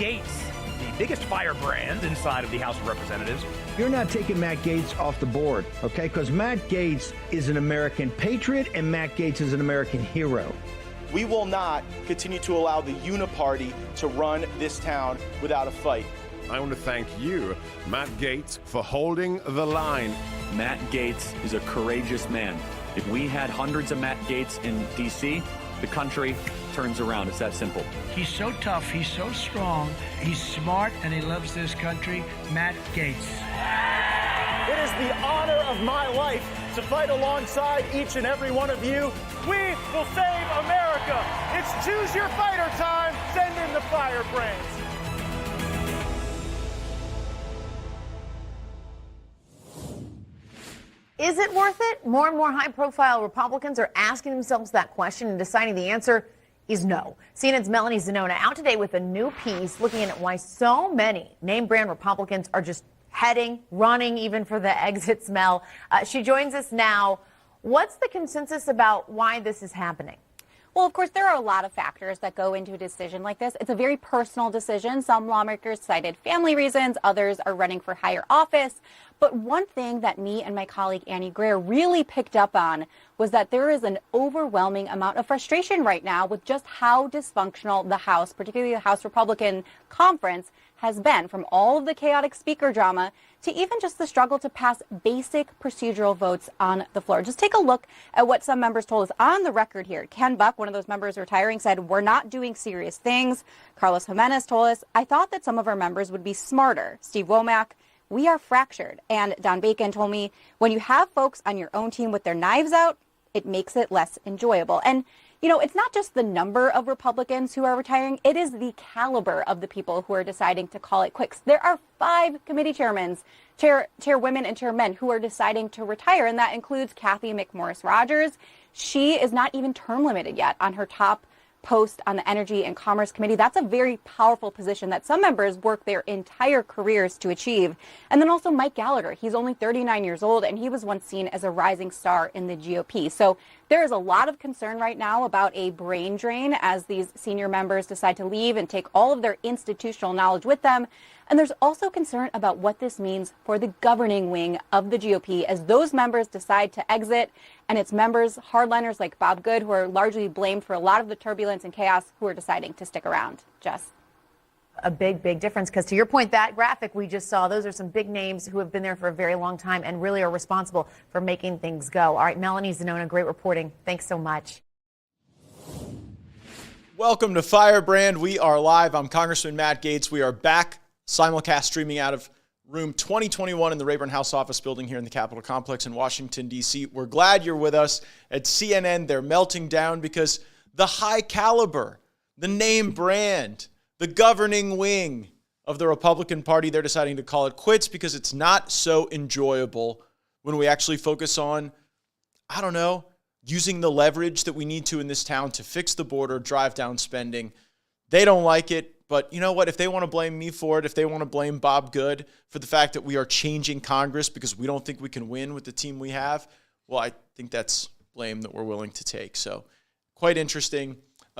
Gaetz, the biggest firebrand inside of the House of Representatives. You're not taking Matt Gaetz off the board, okay? Because Matt Gaetz is an American patriot and Matt Gaetz is an American hero. We will not continue to allow the uniparty to run this town without a fight. I want to thank you, Matt Gaetz, for holding the line. Matt Gaetz is a courageous man. If we had hundreds of Matt Gaetz in D.C., the country turns around. It's that simple. He's so tough, he's so strong, he's smart, and he loves this country. Matt Gaetz. It is the honor of my life to fight alongside each and every one of you. We will save America. It's choose your fighter time. Send in the Firebrands. Is it worth it? More and more high-profile Republicans are asking themselves that question and deciding the answer is no. CNN's Melanie Zanona out today with a new piece looking at why so many name-brand Republicans are just running even for the exit smell. She joins us now. What's the consensus about why this is happening? Well, of course, there are a lot of factors that go into a decision like this. It's a very personal decision. Some lawmakers cited family reasons. Others are running for higher office. But one thing that me and my colleague Annie Greer really picked up on was that there is an overwhelming amount of frustration right now with just how dysfunctional the House, particularly the House Republican Conference, has been, from all of the chaotic speaker drama to even just the struggle to pass basic procedural votes on the floor. Just take a look at what some members told us on the record here. Ken Buck, one of those members retiring, said, "We're not doing serious things." Carlos Jimenez told us, "I thought that some of our members would be smarter." Steve Womack, "We are fractured." And Don Bacon told me, "When you have folks on your own team with their knives out, it makes it less enjoyable." And you know, it's not just the number of Republicans who are retiring. It is the caliber of the people who are deciding to call it quits. There are 5 committee chairwomen and chairmen who are deciding to retire, and that includes Kathy McMorris Rodgers. She is not even term limited yet on her top post on the Energy and Commerce Committee. That's a very powerful position that some members work their entire careers to achieve. And then also Mike Gallagher. He's only 39 years old, and he was once seen as a rising star in the GOP. So there is a lot of concern right now about a brain drain as these senior members decide to leave and take all of their institutional knowledge with them. And there's also concern about what this means for the governing wing of the GOP as those members decide to exit, and it's members, hardliners like Bob Good, who are largely blamed for a lot of the turbulence and chaos, who are deciding to stick around. Jess? A big difference, because to your point, that graphic we just saw, those are some big names who have been there for a very long time and really are responsible for making things go. All right, Melanie Zanona, great reporting. Thanks so much. Welcome to Firebrand. We are live. I'm Congressman Matt Gaetz. We are back simulcast streaming out of room 2021 in the Rayburn House Office Building here in the Capitol Complex in Washington, D.C. We're glad you're with us. At CNN, they're melting down because the high caliber, the name brand, the governing wing of the Republican Party, they're deciding to call it quits because it's not so enjoyable when we actually focus on, I don't know, using the leverage that we need to in this town to fix the border, drive down spending. They don't like it. But you know what? If they want to blame me for it, if they want to blame Bob Good for the fact that we are changing Congress because we don't think we can win with the team we have, well, I think that's blame that we're willing to take. So quite interesting.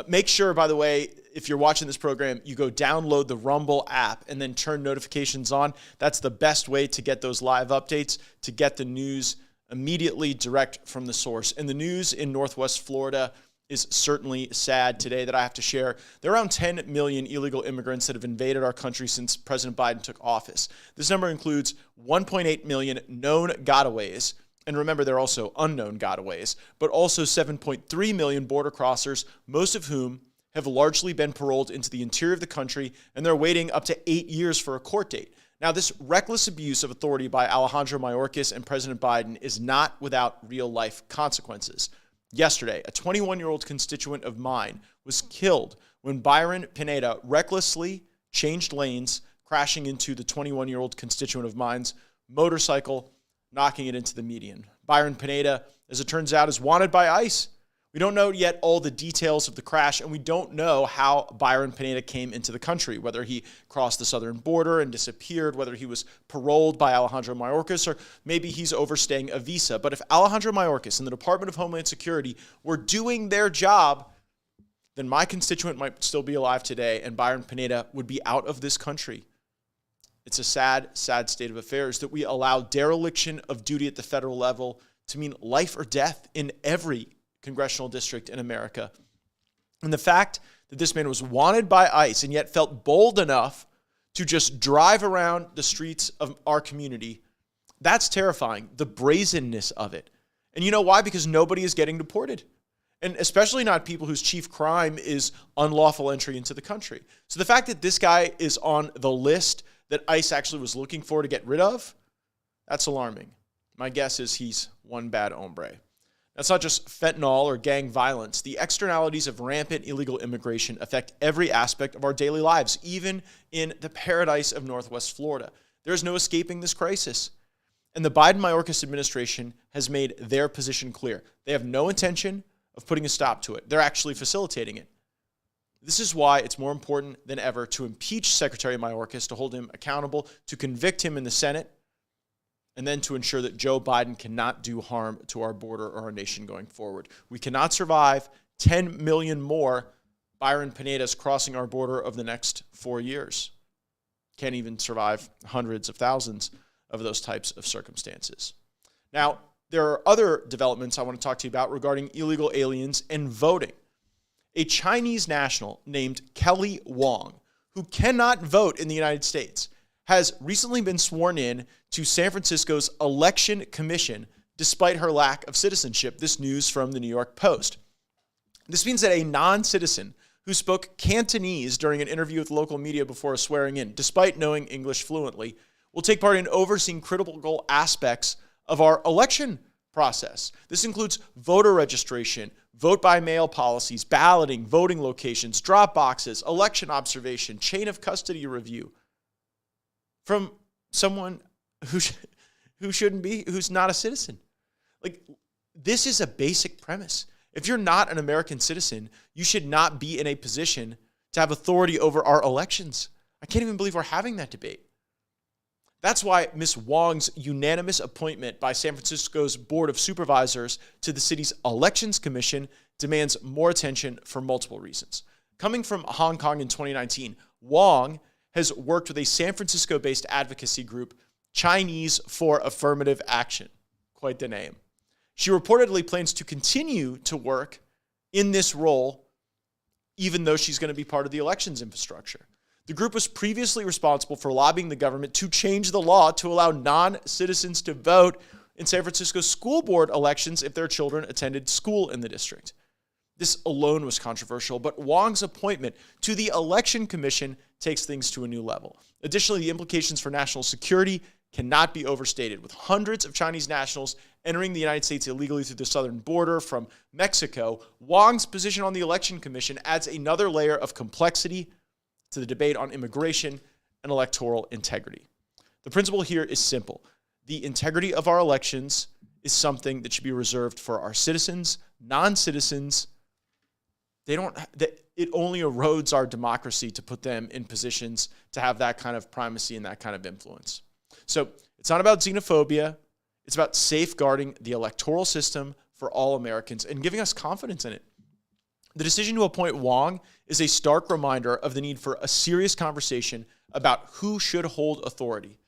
Make sure, by the way, if you're watching this program, you go download the Rumble app and then turn notifications on. That's the best way to get those live updates, to get the news immediately direct from the source. And the news in Northwest Florida is certainly sad today that I have to share. There are around 10 million illegal immigrants that have invaded our country since President Biden took office. This number includes 1.8 million known gotaways. And remember, there are also unknown gotaways, but also 7.3 million border crossers, most of whom have largely been paroled into the interior of the country, and they're waiting up to 8 years for a court date. Now, this reckless abuse of authority by Alejandro Mayorkas and President Biden is not without real-life consequences. Yesterday, a 21-year-old constituent of mine was killed when Byron Pineda recklessly changed lanes, crashing into the 21-year-old constituent of mine's motorcycle, knocking it into the median. Byron Pineda, as it turns out, is wanted by ICE. We don't know yet all the details of the crash, and we don't know how Byron Pineda came into the country, whether he crossed the southern border and disappeared, whether he was paroled by Alejandro Mayorkas, or maybe he's overstaying a visa. But if Alejandro Mayorkas and the Department of Homeland Security were doing their job, then my constituent might still be alive today and Byron Pineda would be out of this country. It's a sad, sad state of affairs that we allow dereliction of duty at the federal level to mean life or death in every congressional district in America. And the fact that this man was wanted by ICE and yet felt bold enough to just drive around the streets of our community, that's terrifying, the brazenness of it. And you know why? Because nobody is getting deported. And especially not people whose chief crime is unlawful entry into the country. So the fact that this guy is on the list that ICE actually was looking for to get rid of, that's alarming. My guess is he's one bad hombre. That's not just fentanyl or gang violence. The externalities of rampant illegal immigration affect every aspect of our daily lives, even in the paradise of Northwest Florida. There's no escaping this crisis. And the Biden-Mayorkas administration has made their position clear. They have no intention of putting a stop to it. They're actually facilitating it. This is why it's more important than ever to impeach Secretary Mayorkas, to hold him accountable, to convict him in the Senate, and then to ensure that Joe Biden cannot do harm to our border or our nation going forward. We cannot survive 10 million more Byron Pinedas crossing our border over the next 4 years. Can't even survive hundreds of thousands of those types of circumstances. Now, there are other developments I want to talk to you about regarding illegal aliens and voting. A Chinese national named Kelly Wong, who cannot vote in the United States, has recently been sworn in to San Francisco's Election Commission despite her lack of citizenship. This news from the New York Post. This means that a non-citizen who spoke Cantonese during an interview with local media before swearing in, despite knowing English fluently, will take part in overseeing critical aspects of our election process. This includes voter registration, vote-by-mail policies, balloting, voting locations, drop boxes, election observation, chain of custody review. From someone who's not a citizen. Like, this is a basic premise. If you're not an American citizen, you should not be in a position to have authority over our elections. I can't even believe we're having that debate. That's why Ms. Wong's unanimous appointment by San Francisco's Board of Supervisors to the city's Elections Commission demands more attention for multiple reasons. Coming from Hong Kong in 2019, Wong has worked with a San Francisco-based advocacy group, Chinese for Affirmative Action. Quite the name. She reportedly plans to continue to work in this role, even though she's going to be part of the elections infrastructure. The group was previously responsible for lobbying the government to change the law to allow non-citizens to vote in San Francisco school board elections if their children attended school in the district. This alone was controversial, but Wong's appointment to the Election Commission takes things to a new level. Additionally, the implications for national security cannot be overstated. With hundreds of Chinese nationals entering the United States illegally through the southern border from Mexico, Wong's position on the Election Commission adds another layer of complexity to the debate on immigration and electoral integrity. The principle here is simple. The integrity of our elections is something that should be reserved for our citizens. Non-citizens, it only erodes our democracy to put them in positions to have that kind of primacy and that kind of influence. So it's not about xenophobia. It's about safeguarding the electoral system for all Americans and giving us confidence in it. The decision to appoint Wong is a stark reminder of the need for a serious conversation about who should hold authority.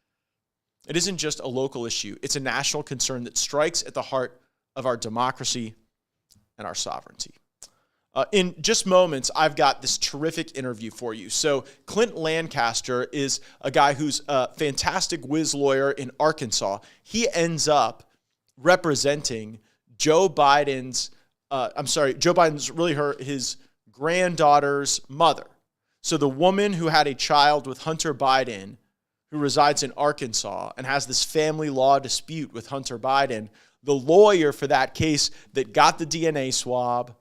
It isn't just a local issue. It's a national concern that strikes at the heart of our democracy and our sovereignty. In just moments, I've got this terrific interview for you. So Clint Lancaster is a guy who's a fantastic whiz lawyer in Arkansas. He ends up representing Joe Biden's really his granddaughter's mother. So the woman who had a child with Hunter Biden, who resides in Arkansas and has this family law dispute with Hunter Biden, the lawyer for that case that got the DNA swab,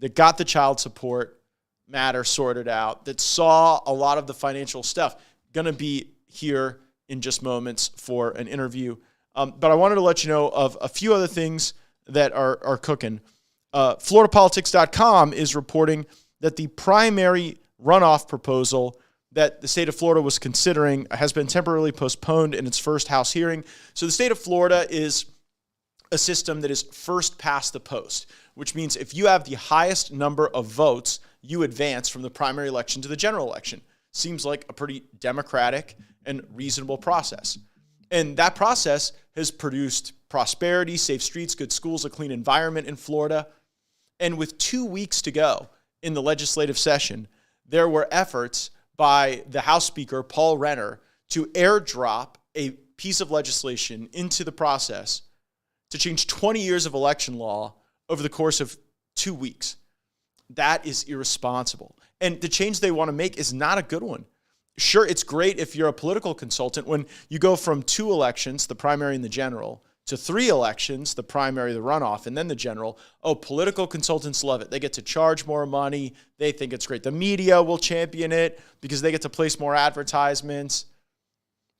that got the child support matter sorted out, that saw a lot of the financial stuff, going to be here in just moments for an interview. But I wanted to let you know of a few other things that are cooking. FloridaPolitics.com is reporting that the primary runoff proposal that the state of Florida was considering has been temporarily postponed in its first House hearing. So the state of Florida is a system that is first past the post, which means if you have the highest number of votes, you advance from the primary election to the general election. Seems like a pretty democratic and reasonable process. And that process has produced prosperity, safe streets, good schools, a clean environment in Florida. And with 2 weeks to go in the legislative session, there were efforts by the House Speaker, Paul Renner, to airdrop a piece of legislation into the process to change 20 years of election law over the course of 2 weeks. That is irresponsible. And the change they want to make is not a good one. Sure, it's great if you're a political consultant when you go from 2 elections, the primary and the general, to 3 elections, the primary, the runoff, and then the general. Oh, political consultants love it. They get to charge more money. They think it's great. The media will champion it because they get to place more advertisements.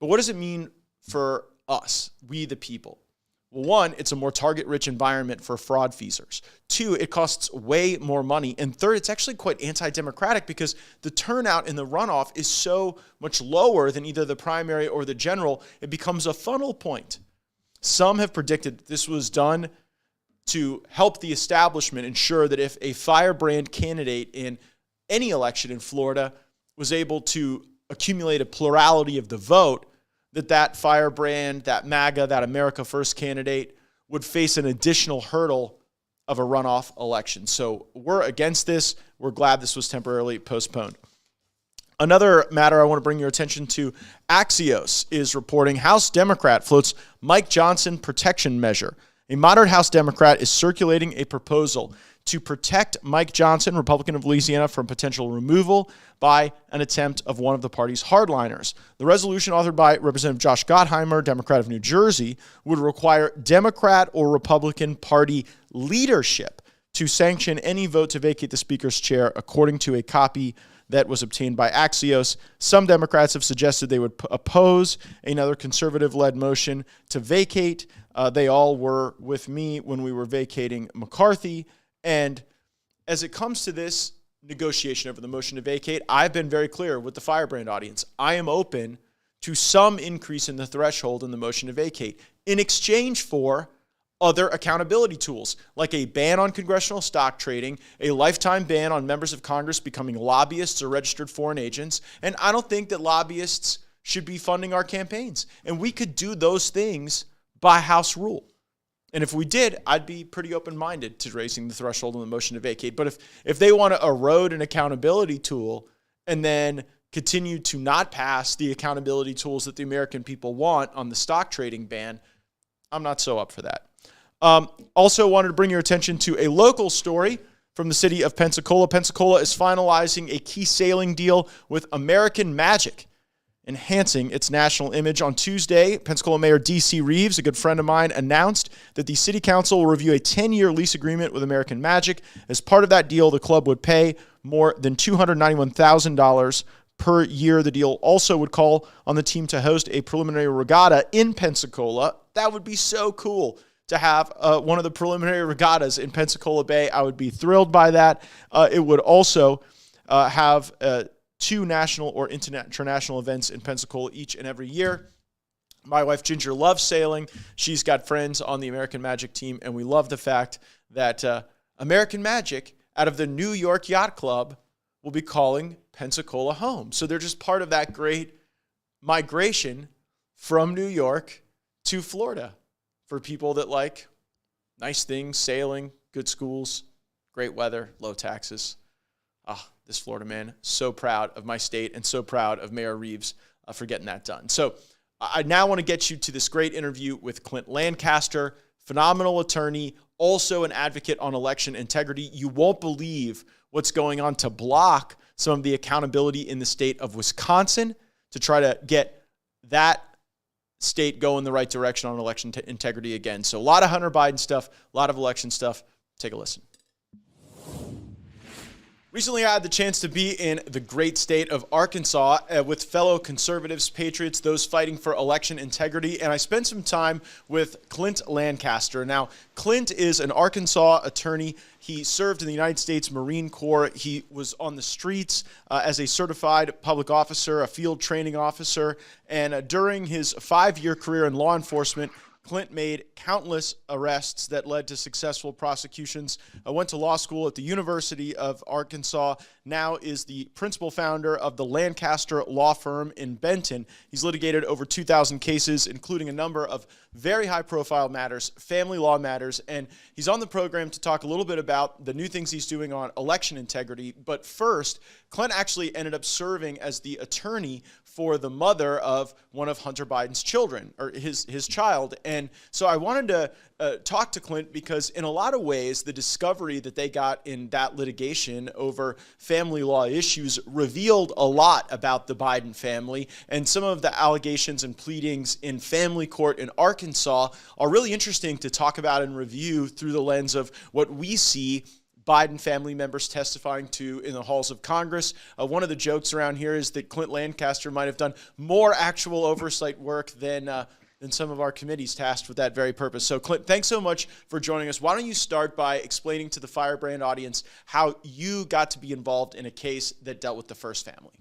But what does it mean for us, we the people? Well, 1, it's a more target-rich environment for fraud feasors. 2, it costs way more money. And 3rd, it's actually quite anti-democratic because the turnout in the runoff is so much lower than either the primary or the general, it becomes a funnel point. Some have predicted this was done to help the establishment ensure that if a Firebrand candidate in any election in Florida was able to accumulate a plurality of the vote, that Firebrand, that MAGA, that America First candidate would face an additional hurdle of a runoff election. So we're against this. We're glad this was temporarily postponed. Another matter I want to bring your attention to, Axios is reporting House Democrat floats Mike Johnson protection measure. A moderate House Democrat is circulating a proposal to protect Mike Johnson, Republican of Louisiana, from potential removal by an attempt of one of the party's hardliners. The resolution, authored by Representative Josh Gottheimer, Democrat of New Jersey, would require Democrat or Republican Party leadership to sanction any vote to vacate the Speaker's chair, according to a copy that was obtained by Axios. Some Democrats have suggested they would oppose another conservative-led motion to vacate. They all were with me when we were vacating McCarthy. And as it comes to this negotiation over the motion to vacate, I've been very clear with the Firebrand audience. I am open to some increase in the threshold in the motion to vacate in exchange for other accountability tools, like a ban on congressional stock trading, a lifetime ban on members of Congress becoming lobbyists or registered foreign agents. And I don't think that lobbyists should be funding our campaigns. And we could do those things by House rule. And if we did, I'd be pretty open-minded to raising the threshold on the motion to vacate. But if they want to erode an accountability tool and then continue to not pass the accountability tools that the American people want on the stock trading ban, I'm not so up for that. Also wanted to bring your attention to a local story from the city of Pensacola. Pensacola is finalizing a key sailing deal with American Magic, enhancing its national image. On Tuesday, Pensacola Mayor D.C. Reeves, a good friend of mine, announced that the city council will review a 10-year lease agreement with American Magic. As part of that deal, the club would pay more than $291,000 per year. The deal also would call on the team to host a preliminary regatta in Pensacola. That would be so cool to have one of the preliminary regattas in Pensacola Bay. I would be thrilled by that. It would also have 2 national or international events in Pensacola each and every year. My wife Ginger loves sailing. She's got friends on the American Magic team, and we love the fact that American Magic, out of the New York Yacht Club, will be calling Pensacola home. So they're just part of that great migration from New York to Florida for people that like nice things, sailing, good schools, great weather, low taxes. This Florida man, so proud of my state and so proud of Mayor Reeves for getting that done. So I now want to get you to this great interview with Clint Lancaster, phenomenal attorney, also an advocate on election integrity. You won't believe what's going on to block some of the accountability in the state of Wisconsin to try to get that state go in the right direction on election integrity again. So a lot of Hunter Biden stuff, a lot of election stuff. Take a listen. Recently, I had the chance to be in the great state of Arkansas with fellow conservatives, patriots, those fighting for election integrity, and I spent some time with Clint Lancaster. Now, Clint is an Arkansas attorney. He served in the United States Marine Corps. He was on the streets as a certified public officer, a field training officer, and during his 5-year career in law enforcement, Clint made countless arrests that led to successful prosecutions. Went to law school at the University of Arkansas, now is the principal founder of the Lancaster law firm in Benton. He's litigated over 2,000 cases, including a number of very high-profile matters, family law matters, and he's on the program to talk a little bit about the new things he's doing on election integrity. But first, Clint actually ended up serving as the attorney for the mother of one of Hunter Biden's children, or his child. And so I wanted to talk to Clint because in a lot of ways, the discovery that they got in that litigation over family law issues revealed a lot about the Biden family, and some of the allegations and pleadings in family court in Arkansas are really interesting to talk about and review through the lens of what we see Biden family members testifying to in the halls of Congress. One of the jokes around here is that Clint Lancaster might have done more actual oversight work than some of our committees tasked with that very purpose. So Clint, thanks so much for joining us. Why don't you start by explaining to the Firebrand audience how you got to be involved in a case that dealt with the First family?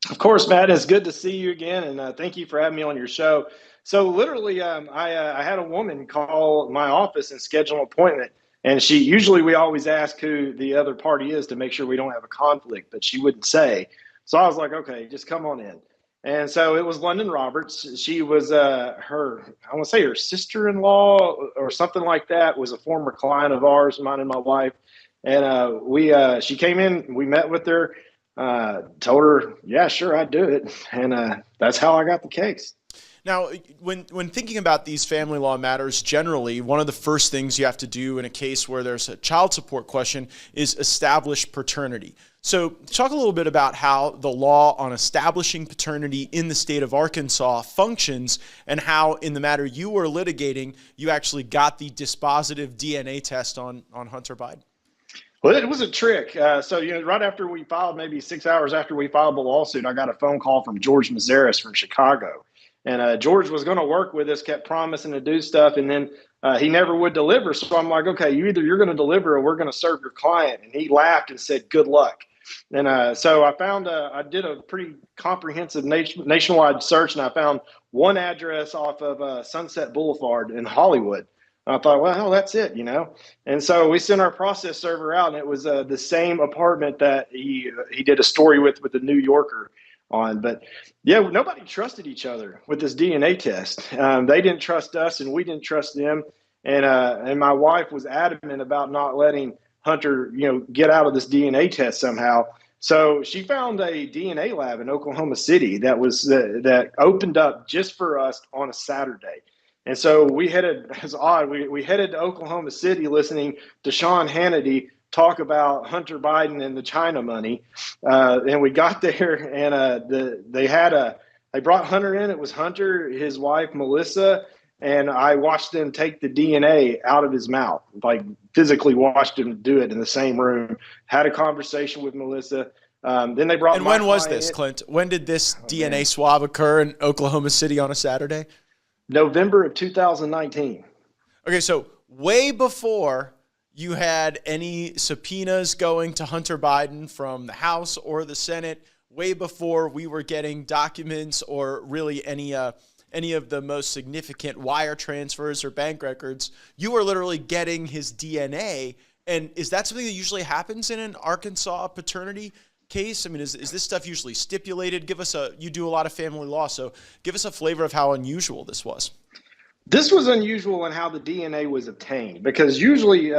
Of course, Matt, it's good to see you again, and thank you for having me on your show. So literally, I had a woman call my office and schedule an appointment. And we always ask who the other party is to make sure we don't have a conflict, but she wouldn't say. So I was like, okay, just come on in. And so it was London Roberts. She was I want to say her sister-in-law or something like that, was a former client of ours, mine and my wife. And she came in, we met with her, told her, yeah, sure, I'd do it. And that's how I got the case. Now, when thinking about these family law matters generally, one of the first things you have to do in a case where there's a child support question is establish paternity. So talk a little bit about how the law on establishing paternity in the state of Arkansas functions, and how in the matter you were litigating, you actually got the dispositive DNA test on Hunter Biden. Well, it was a trick. So, right after we filed, maybe 6 hours after we filed the lawsuit, I got a phone call from George Mazaris from Chicago. And George was going to work with us, kept promising to do stuff, and then he never would deliver. So I'm like, okay, you're going to deliver or we're going to serve your client. And he laughed and said, good luck. And so I did a pretty comprehensive nationwide search, and I found one address off of Sunset Boulevard in Hollywood. And I thought, well, hell, that's it, And so we sent our process server out, and it was the same apartment that he did a story with the New Yorker on. But yeah, nobody trusted each other with this DNA test. They didn't trust us and we didn't trust them. And my wife was adamant about not letting Hunter, get out of this DNA test somehow. So she found a DNA lab in Oklahoma City that opened up just for us on a Saturday. And so we headed, it's odd, we headed to Oklahoma City listening to Sean Hannity talk about Hunter Biden and the China money. And we got there, and they brought Hunter in. It was Hunter, his wife, Melissa, and I watched them take the DNA out of his mouth, like physically watched him do it in the same room, had a conversation with Melissa. Then they brought. And when was this, Clint? When did this DNA swab occur in Oklahoma City on a Saturday? November of 2019. Okay, so way before you had any subpoenas going to Hunter Biden from the House or the Senate, way before we were getting documents or really any of the most significant wire transfers or bank records, you were literally getting his DNA. And is that something that usually happens in an Arkansas paternity case? I mean, is this stuff usually stipulated? You do a lot of family law, so give us a flavor of how unusual this was. This was unusual in how the DNA was obtained, because usually,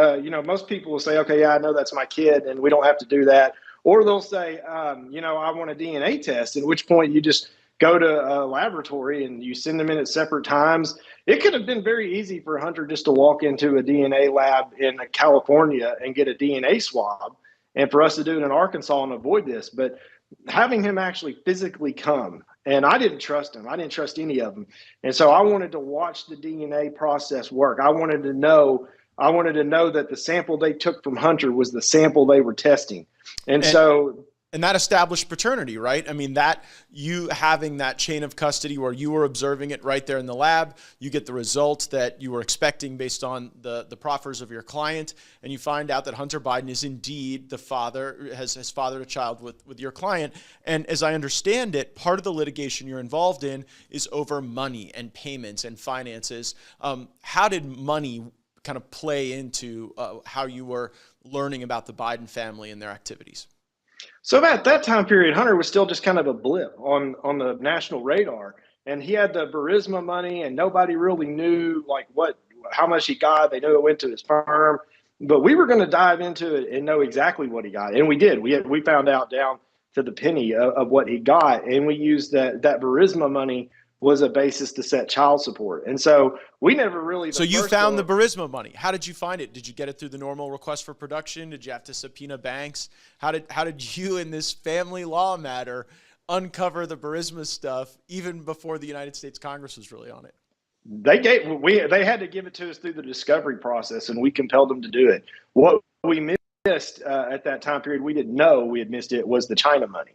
most people will say, okay, yeah, I know that's my kid and we don't have to do that. Or they'll say, I want a DNA test, at which point you just go to a laboratory and you send them in at separate times. It could have been very easy for Hunter just to walk into a DNA lab in California and get a DNA swab, and for us to do it in Arkansas and avoid this. But having him actually physically come, and I didn't trust him. I didn't trust any of them. And so I wanted to watch the DNA process work. I wanted to know that the sample they took from Hunter was the sample they were testing. And And that established paternity, right? I mean, that you having that chain of custody where you were observing it right there in the lab, you get the results that you were expecting based on the proffers of your client, and you find out that Hunter Biden is indeed the father, has fathered a child with your client. And as I understand it, part of the litigation you're involved in is over money and payments and finances. How did money kind of play into how you were learning about the Biden family and their activities? So at that time period, Hunter was still just kind of a blip on the national radar, and he had the Burisma money, and nobody really knew like how much he got. They knew it went to his firm, but we were going to dive into it and know exactly what he got, and we did. We found out down to the penny of what he got, and we used that Burisma money was a basis to set child support. And so we never really. So you found the Burisma money. How did you find it? Did you get it through the normal request for production? Did you have to subpoena banks? How did you in this family law matter uncover the Burisma stuff even before the United States Congress was really on it? They had to give it to us through the discovery process, and we compelled them to do it. What we missed at that time period, we didn't know we had missed it, was the China money.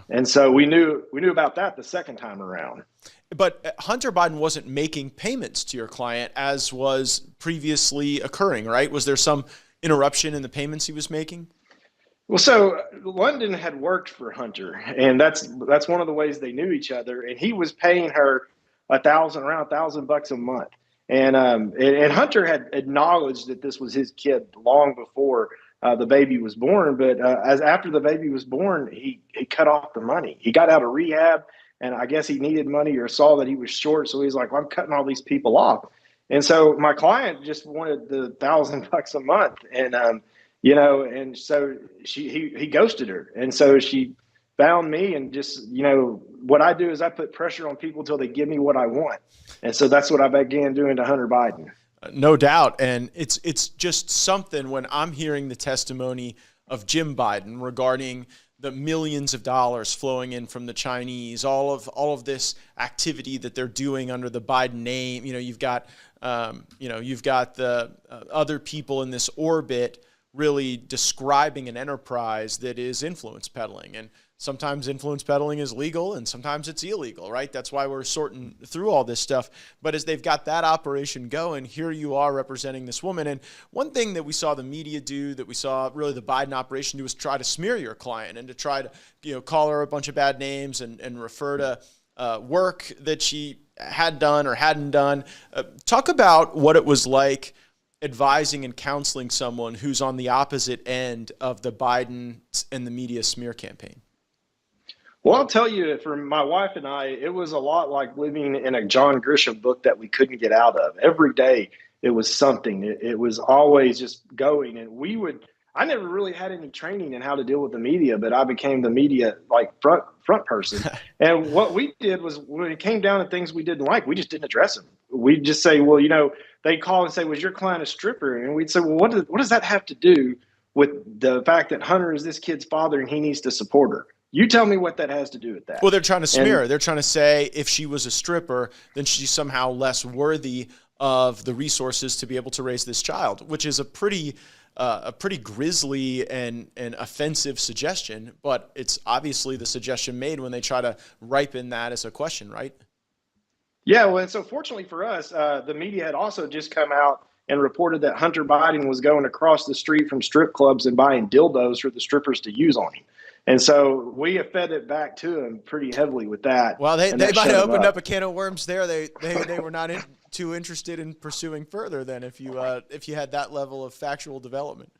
And so we knew about that the second time around. But Hunter Biden wasn't making payments to your client as was previously occurring, right? Was there some interruption in the payments he was making? Well, so London had worked for Hunter, and that's one of the ways they knew each other. And he was paying her around $1,000 a month. And Hunter had acknowledged that this was his kid long before the baby was born. But after the baby was born, he cut off the money. He got out of rehab, and I guess he needed money or saw that he was short. So he's like, well, I'm cutting all these people off. And so my client just wanted the $1,000 a month. And, and so he ghosted her. And so she found me, and just, what I do is I put pressure on people until they give me what I want. And so that's what I began doing to Hunter Biden. No doubt. And it's just something when I'm hearing the testimony of Jim Biden regarding the millions of dollars flowing in from the Chinese, all of this activity that they're doing under the Biden name. You've got the other people in this orbit really describing an enterprise that is influence peddling. And sometimes influence peddling is legal and sometimes it's illegal, right? That's why we're sorting through all this stuff. But as they've got that operation going, here you are representing this woman. And one thing that we saw the media do, that we saw really the Biden operation do, was try to smear your client and to try to, call her a bunch of bad names and refer to work that she had done or hadn't done. Talk about what it was like advising and counseling someone who's on the opposite end of the Biden and the media smear campaign. Well, I'll tell you, for my wife and I, it was a lot like living in a John Grisham book that we couldn't get out of. Every day it was something. It was always just going. And I never really had any training in how to deal with the media, but I became the media front person. And what we did was, when it came down to things we didn't like, we just didn't address them. We'd just say, well, they'd call and say, was your client a stripper? And we'd say, well, what does that have to do with the fact that Hunter is this kid's father and he needs to support her? You tell me what that has to do with that. Well, they're trying to smear her. They're trying to say if she was a stripper, then she's somehow less worthy of the resources to be able to raise this child, which is a pretty grisly and offensive suggestion. But it's obviously the suggestion made when they try to ripen that as a question, right? Yeah, well, and so fortunately for us, the media had also just come out and reported that Hunter Biden was going across the street from strip clubs and buying dildos for the strippers to use on him. And so we have fed it back to him pretty heavily with that. Well, they might have opened up a can of worms there. They were not too interested in pursuing further then if you had that level of factual development.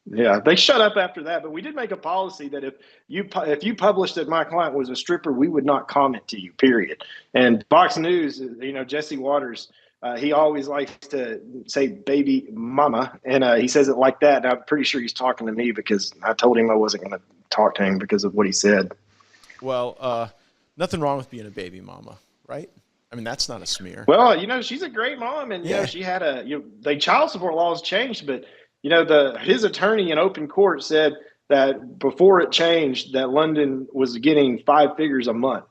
Yeah, they shut up after that. But we did make a policy that if you published that my client was a stripper, we would not comment to you, period. And Fox News, Jesse Waters, he always likes to say baby mama, and he says it like that. And I'm pretty sure he's talking to me because I told him I wasn't going to talk to him because of what he said. Well, nothing wrong with being a baby mama, right? I mean, that's not a smear. Well, she's a great mom, and she had the child support laws changed, but his attorney in open court said that before it changed, that London was getting 5 figures a month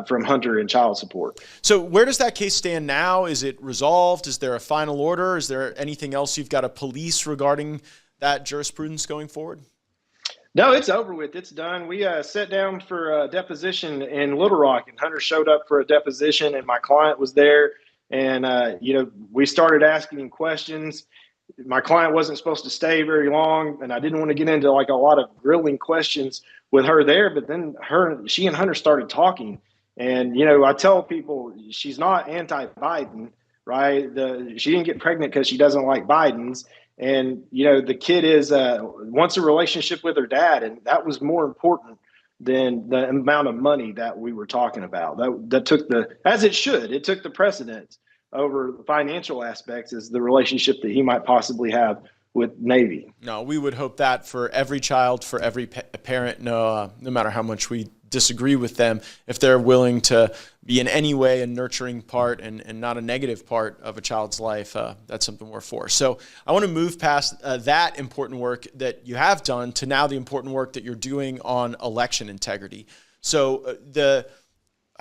from Hunter in child support. So where does that case stand now? Is it resolved? Is there a final order? Is there anything else you've got to police regarding that jurisprudence going forward? No, it's over with. It's done. We sat down for a deposition in Little Rock, and Hunter showed up for a deposition, and my client was there. And, we started asking him questions. My client wasn't supposed to stay very long, and I didn't want to get into like a lot of grilling questions with her there. But then she and Hunter started talking. And, I tell people she's not anti-Biden, right? She didn't get pregnant because she doesn't like Biden's. And, the kid wants a relationship with her dad. And that was more important than the amount of money that we were talking about. That took as it should, it took the precedence over the financial aspects as the relationship that he might possibly have with Navy. No, we would hope that for every child, for every parent, no matter how much we disagree with them, if they're willing to be in any way a nurturing part and not a negative part of a child's life, that's something we're for. So I want to move past that important work that you have done to now the important work that you're doing on election integrity. So the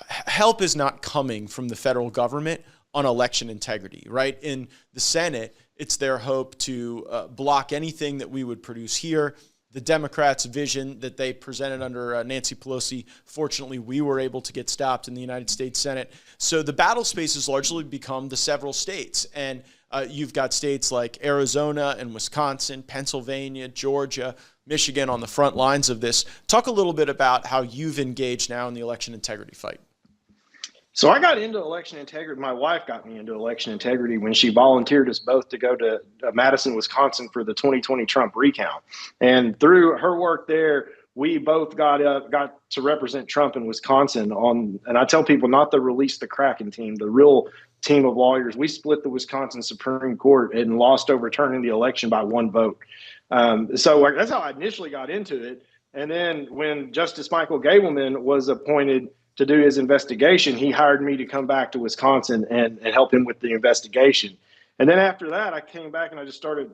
help is not coming from the federal government on election integrity, right? In the Senate, it's their hope to block anything that we would produce here. The Democrats' vision that they presented under Nancy Pelosi, fortunately, we were able to get stopped in the United States Senate. So the battle space has largely become the several states. And you've got states like Arizona and Wisconsin, Pennsylvania, Georgia, Michigan on the front lines of this. Talk a little bit about how you've engaged now in the election integrity fight. So I got into election integrity. My wife got me into election integrity when she volunteered us both to go to Madison, Wisconsin for the 2020 Trump recount. And through her work there, we both got to represent Trump in Wisconsin and I tell people not to release the Kraken team, the real team of lawyers. We split the Wisconsin Supreme Court and lost overturning the election by 1 vote. So that's how I initially got into it. And then when Justice Michael Gableman was appointed to do his investigation, he hired me to come back to Wisconsin and help him with the investigation. And then after that, I came back and I just started,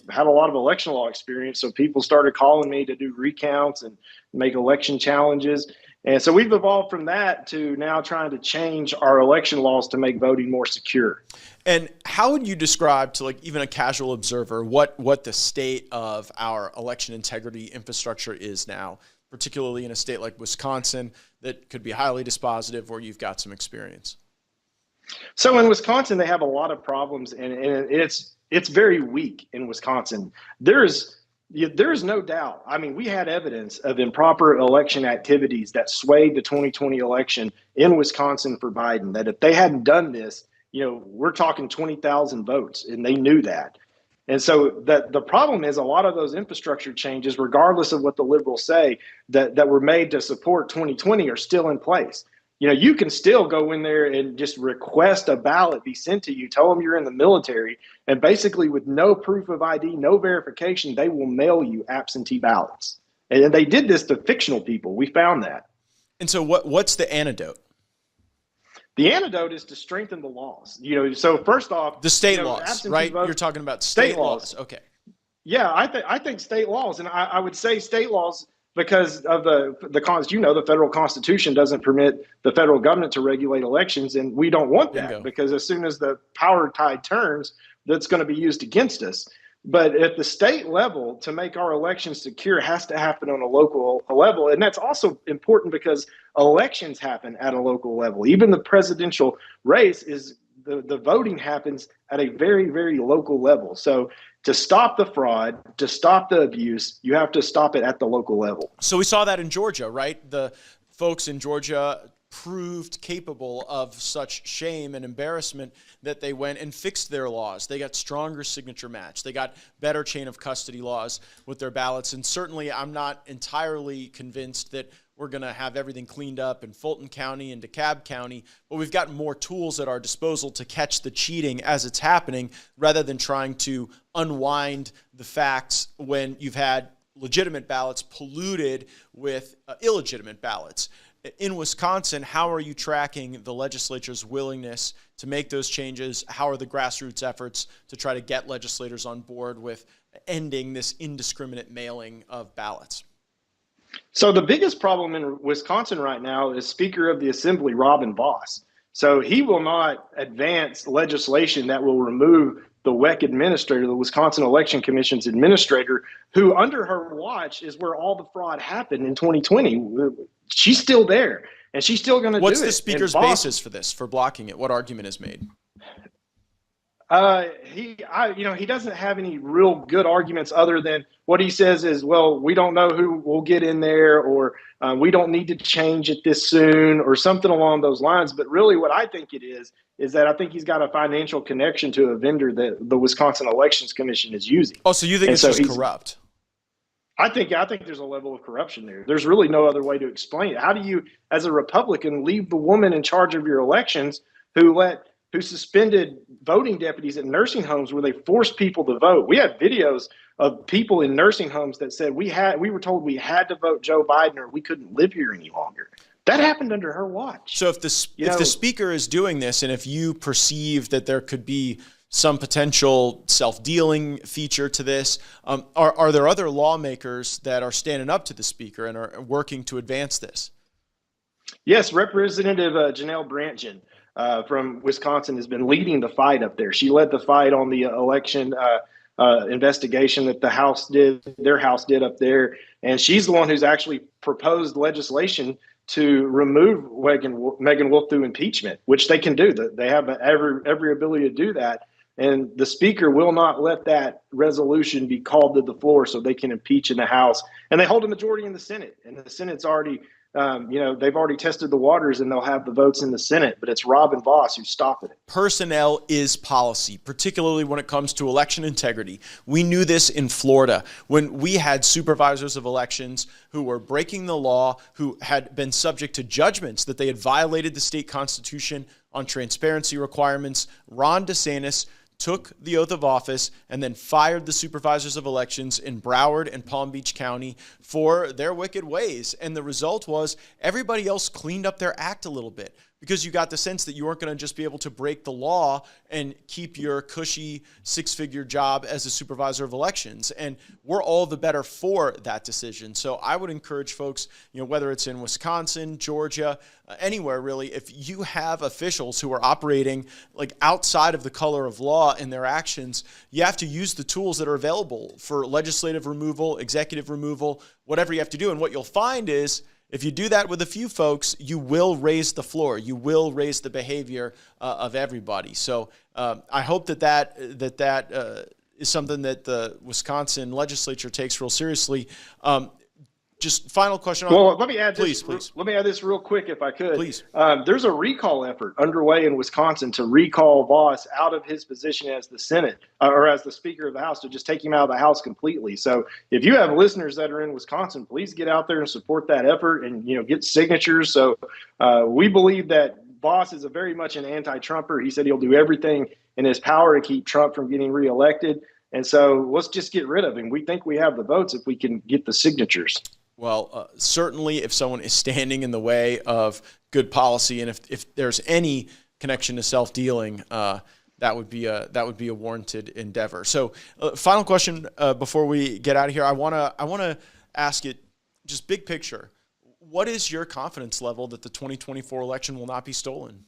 had a lot of election law experience. So people started calling me to do recounts and make election challenges. And so we've evolved from that to now trying to change our election laws to make voting more secure. And how would you describe to like even a casual observer what the state of our election integrity infrastructure is now, particularly in a state like Wisconsin that could be highly dispositive where you've got some experience? So in Wisconsin, they have a lot of problems, and it's very weak in Wisconsin. There is no doubt. I mean, we had evidence of improper election activities that swayed the 2020 election in Wisconsin for Biden, that if they hadn't done this, we're talking 20,000 votes, and they knew that. And so the problem is a lot of those infrastructure changes, regardless of what the liberals say, that were made to support 2020 are still in place. You can still go in there and just request a ballot be sent to you, tell them you're in the military, and basically with no proof of ID, no verification, they will mail you absentee ballots. And they did this to fictional people. We found that. And so what's the antidote? The antidote is to strengthen the laws. So first off, the state laws, right? You're talking about state laws. Okay. Yeah, I think state laws, and I would say state laws because of the federal Constitution doesn't permit the federal government to regulate elections, and we don't want that because as soon as the power tide turns, that's going to be used against us. But at the state level, to make our elections secure has to happen on a local level. And that's also important because elections happen at a local level. Even the presidential race the voting happens at a very, very local level. So to stop the fraud, to stop the abuse, you have to stop it at the local level. So we saw that in Georgia, right? The folks in Georgia proved capable of such shame and embarrassment that they went and fixed their laws. They got stronger signature match. They got better chain of custody laws with their ballots. And certainly I'm not entirely convinced that we're going to have everything cleaned up in Fulton County and DeKalb County, but we've got more tools at our disposal to catch the cheating as it's happening rather than trying to unwind the facts when you've had legitimate ballots polluted with illegitimate ballots. In Wisconsin, how are you tracking the legislature's willingness to make those changes? How are the grassroots efforts to try to get legislators on board with ending this indiscriminate mailing of ballots? So the biggest problem in Wisconsin right now is Speaker of the Assembly, Robin Vos. So he will not advance legislation that will remove the WEC administrator, the Wisconsin Election Commission's administrator, who under her watch is where all the fraud happened in 2020. She's still there, and she's still going to do it. What's the speaker's basis for this, for blocking it? What argument is made? He doesn't have any real good arguments other than what he says is, well, we don't know who will get in there, or we don't need to change it this soon, or something along those lines. But really what I think it is that I think he's got a financial connection to a vendor that the Wisconsin Elections Commission is using. Oh, so you think it's just corrupt? I think there's a level of corruption there. There's really no other way to explain it. How do you, as a Republican, leave the woman in charge of your elections who suspended voting deputies at nursing homes where they forced people to vote? We have videos of people in nursing homes that said we were told we had to vote Joe Biden or we couldn't live here any longer. That happened under her watch. So if the speaker is doing this, and if you perceive that there could be some potential self-dealing feature to this, are there other lawmakers that are standing up to the speaker and are working to advance this? Yes, Representative Janelle Brandtjen from Wisconsin has been leading the fight up there. She led the fight on the election investigation that their house did up there. And she's the one who's actually proposed legislation to remove Megan Wolf through impeachment, which they can do. They have every ability to do that. And the speaker will not let that resolution be called to the floor so they can impeach in the House. And they hold a majority in the Senate. And the Senate's already they've already tested the waters, and they'll have the votes in the Senate, but it's Rob and Voss who's stopping it. Personnel is policy, particularly when it comes to election integrity. We knew this in Florida when we had supervisors of elections who were breaking the law, who had been subject to judgments that they had violated the state constitution on transparency requirements. Ron DeSantis took the oath of office and then fired the supervisors of elections in Broward and Palm Beach County for their wicked ways. And the result was everybody else cleaned up their act a little bit, because you got the sense that you weren't going to just be able to break the law and keep your cushy six-figure job as a supervisor of elections. And we're all the better for that decision. So I would encourage folks, whether it's in Wisconsin, Georgia, anywhere really, if you have officials who are operating like outside of the color of law in their actions, you have to use the tools that are available for legislative removal, executive removal, whatever you have to do. And what you'll find is, if you do that with a few folks, you will raise the floor. You will raise the behavior of everybody. So I hope that is something that the Wisconsin legislature takes real seriously. Just final question. Let me add this. Please. Let me add this real quick, if I could. Please. There's a recall effort underway in Wisconsin to recall Voss out of his position as the Senate or as the Speaker of the House, to just take him out of the House completely. So if you have listeners that are in Wisconsin, please get out there and support that effort and get signatures. So we believe that Voss is very much an anti-Trumper. He said he'll do everything in his power to keep Trump from getting reelected. And so let's just get rid of him. We think we have the votes if we can get the signatures. Well, certainly if someone is standing in the way of good policy, and if there's any connection to self-dealing, that would be a warranted endeavor. So, final question before we get out of here. I wanna ask it just big picture. What is your confidence level that the 2024 election will not be stolen?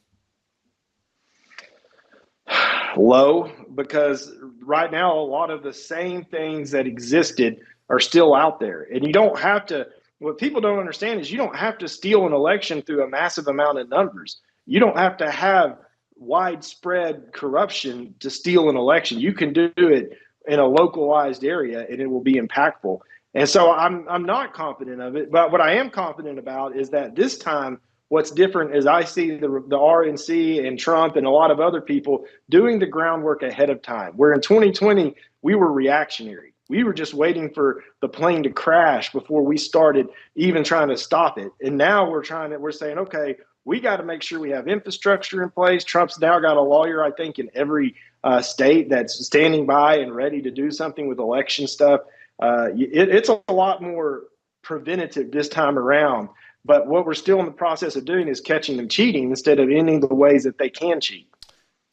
Low, because right now a lot of the same things that existed are still out there. And you don't have to, what people don't understand is you don't have to steal an election through a massive amount of numbers. You don't have to have widespread corruption to steal an election. You can do it in a localized area and it will be impactful. And so I'm not confident of it, but what I am confident about is that this time what's different is I see the RNC and Trump and a lot of other people doing the groundwork ahead of time, where in 2020 we were reactionary. We were just waiting for the plane to crash before we started even trying to stop it. And now we're saying, okay, we got to make sure we have infrastructure in place. Trump's now got a lawyer, I think, in every state that's standing by and ready to do something with election stuff. It's a lot more preventative this time around. But what we're still in the process of doing is catching them cheating instead of ending the ways that they can cheat.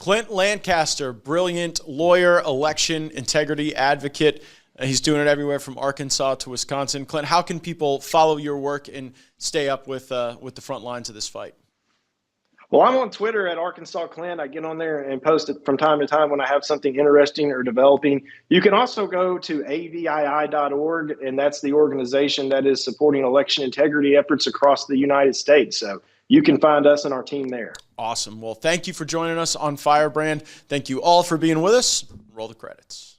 Clint Lancaster, brilliant lawyer, election integrity advocate. He's doing it everywhere from Arkansas to Wisconsin. Clint, how can people follow your work and stay up with the front lines of this fight? Well, I'm on Twitter at Arkansas Clint. I get on there and post it from time to time when I have something interesting or developing. You can also go to avii.org, and that's the organization that is supporting election integrity efforts across the United States. So you can find us and our team there. Awesome. Well, thank you for joining us on Firebrand. Thank you all for being with us. Roll the credits.